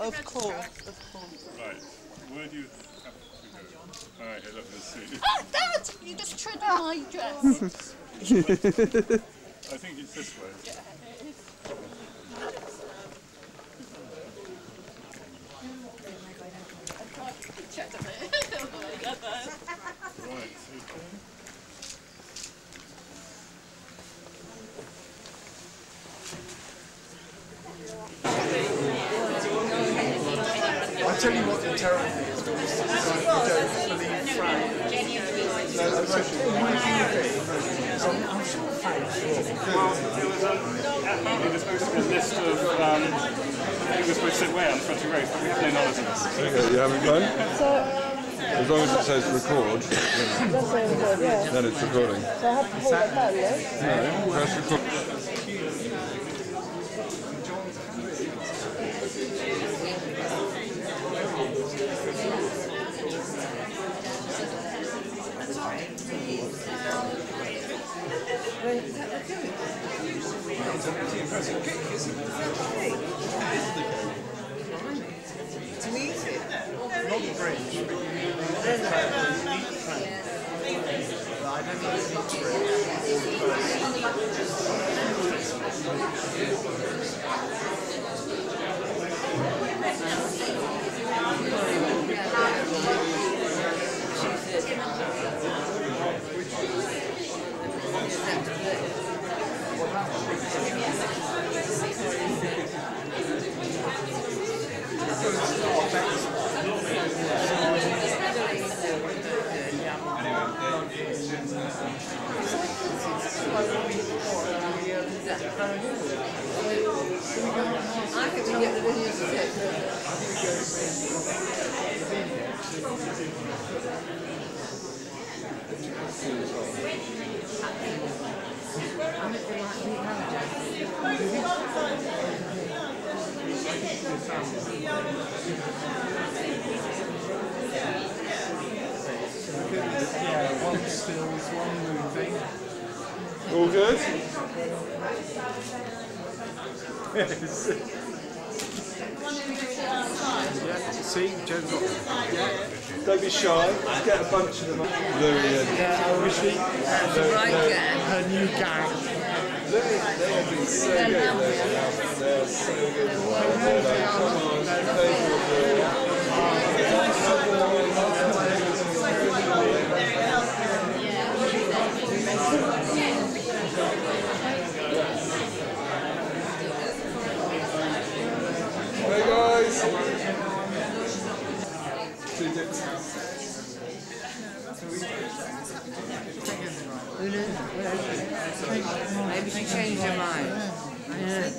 Of course, of course. Right, where do you have to go? Alright, look, let's see. Oh, Dad! You just treaded my dress. I think it's this way. Yeah, it is. Check a bit. Right, okay. I'll tell you what the terrible thing is, you don't believe Frank. No, that's okay. I'm sure Frank's Apparently there's supposed to be a list of things we're supposed to sit where on the front of the road, but we have no knowledge of this. Okay, you haven't done? As long as it says record, then it's recording. So I have to hold it down, yeah? No, press record. To eat it? not the bridge, but you need the I don't know if it's I think we get the videos to take yeah, one stills, one moving. All good? Yeah, see, Joe's got Don't be shy, let's get a bunch of them up. Very good. yeah, I wish she had her new gang. They'll be so good. They're so good. Come on, hey guys! Two dips. Maybe she changed her mind. Yeah.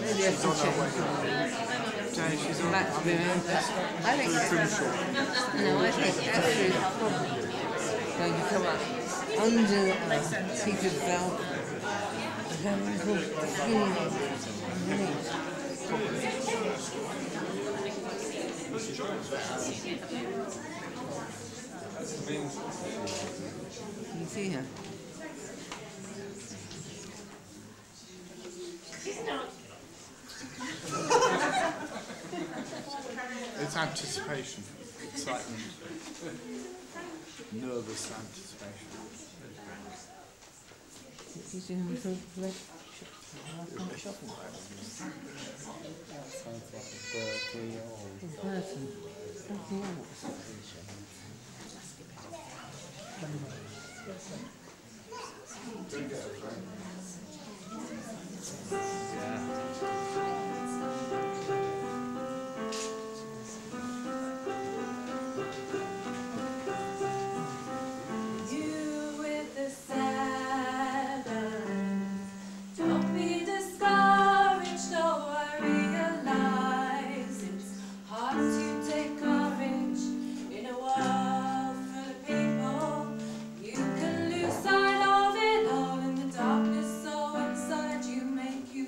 Maybe I should change her mind. She's on Back to women. I think no, I think Esther is probably going to come up under a piece of velvet. And then we'll put the skin underneath. Can you see her? It's anticipation, excitement, nervous anticipation. He's in a little red shopping bag. In person. Nothing else. You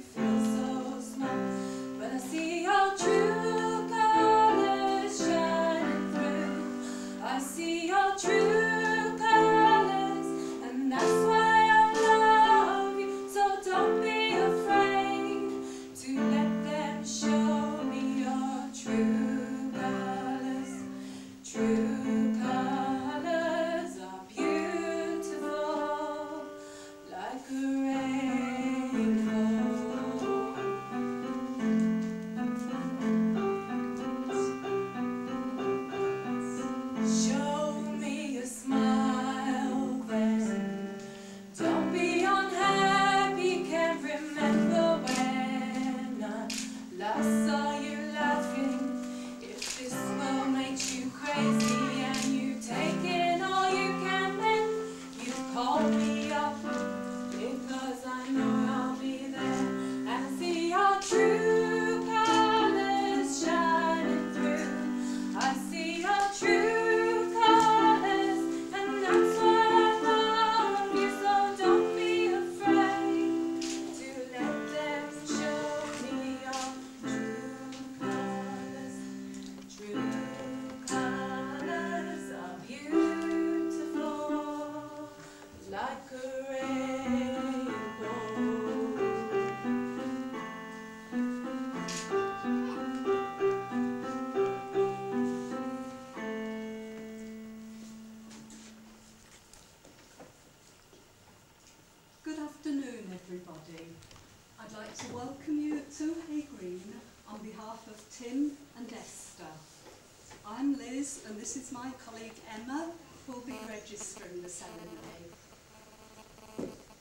Tim and Esther. I'm Liz, and this is my colleague Emma, who will be registering the ceremony.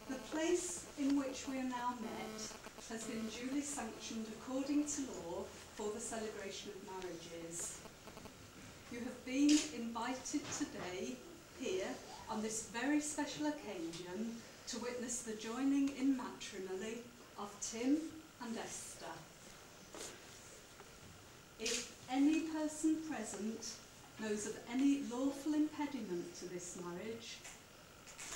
The place in which we are now met has been duly sanctioned according to law for the celebration of marriages. You have been invited today here on this very special occasion to witness the joining in matrimony of Tim and Esther. If any person present knows of any lawful impediment to this marriage,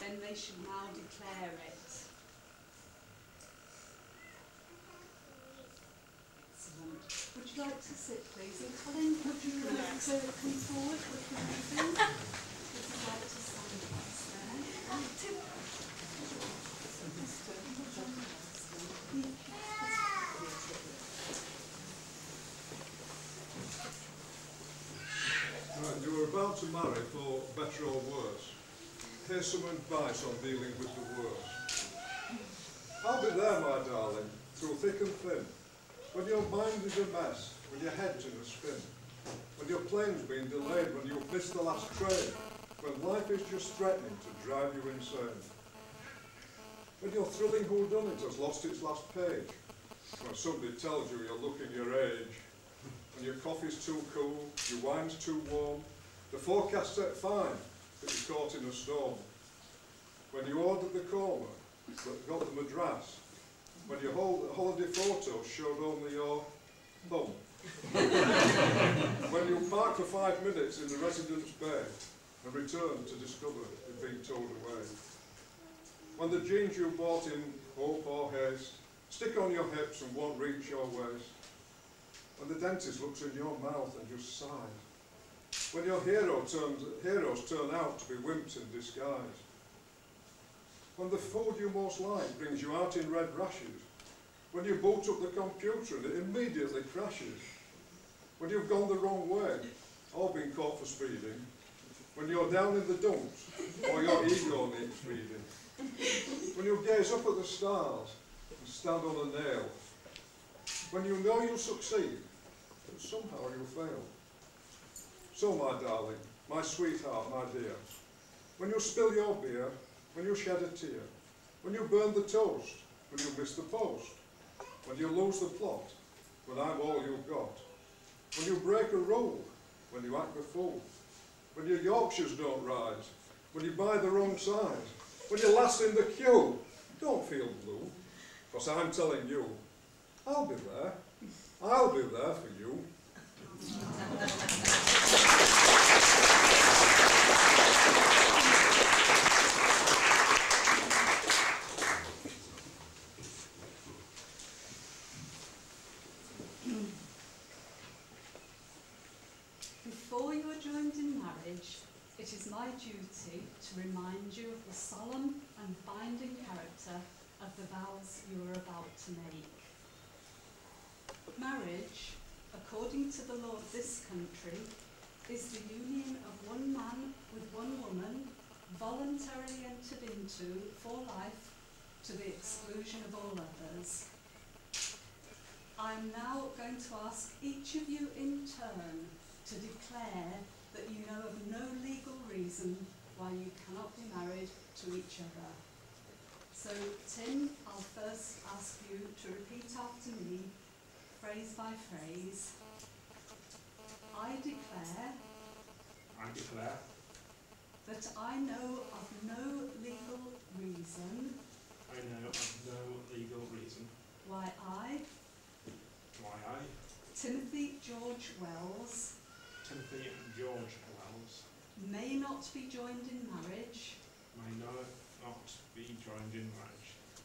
then they should now declare it. Excellent. Would you like to sit, please? And Colin, would you like to come forward with the moving? Would you like to stand there? Right, you are about to marry for better or worse. Here's some advice on dealing with the worst. I'll be there, my darling, through thick and thin. When your mind is a mess, when your head's in a spin, when your plane's been delayed, when you've missed the last train, when life is just threatening to drive you insane. When your thrilling whodunit has lost its last page, when somebody tells you you're looking your age, when your coffee's too cool, your wine's too warm, the forecast said fine, but you're caught in a storm. When you ordered the korma, but got the madras, when your holiday photos showed only your thumb. When you parked for 5 minutes in the residence bay and returned to discover you'd been towed away. When the jeans you bought in hope or haste stick on your hips and won't reach your waist. When the dentist looks in your mouth and just sighs. When your heroes turn out to be wimps in disguise. When the food you most like brings you out in red rashes. When you boot up the computer and it immediately crashes. When you've gone the wrong way or been caught for speeding. When you're down in the dumps or your ego needs feeding. When you gaze up at the stars and stand on a nail. When you know you'll succeed, but somehow you'll fail. So, my darling, my sweetheart, my dear, when you spill your beer, when you shed a tear, when you burn the toast, when you miss the post, when you lose the plot, when I'm all you've got, when you break a rule, when you act the fool, when your Yorkshires don't rise, when you buy the wrong size, when you're last in the queue, don't feel blue, because I'm telling you, I'll be there. I'll be there for you. Before you are joined in marriage, it is my duty to remind you of the solemn and binding character of the vows you are about to make. Marriage, according to the law of this country, is the union of one man with one woman, voluntarily entered into for life to the exclusion of all others. I am now going to ask each of you in turn to declare that you know of no legal reason why you cannot be married to each other. So, Tim, I'll first ask you to repeat after me, phrase by phrase. I declare that I know of no legal reason why I, Timothy George Wells, may not be joined in marriage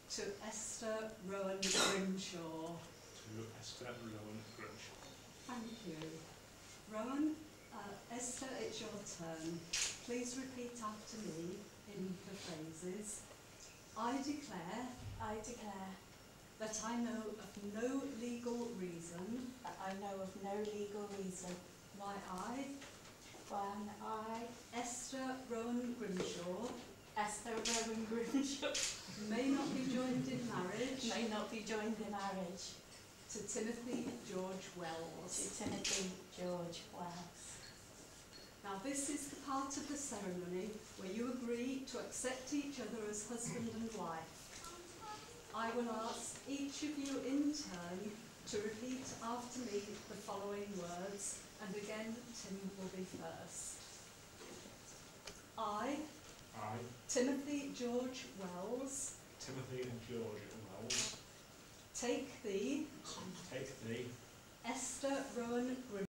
to Esther Rowan Grimshaw. Thank you. Rowan, Esther, it's your turn. Please repeat after me in the phrases. I declare that I know of no legal reason why I, Esther Rowan Grimshaw, may not be joined in marriage to Timothy George Wells. To Timothy George Wells. Now this is the part of the ceremony where you agree to accept each other as husband and wife. I will ask each of you in turn to repeat after me the following words, and again Tim will be first. I, Timothy George Wells, take thee, Esther Rowan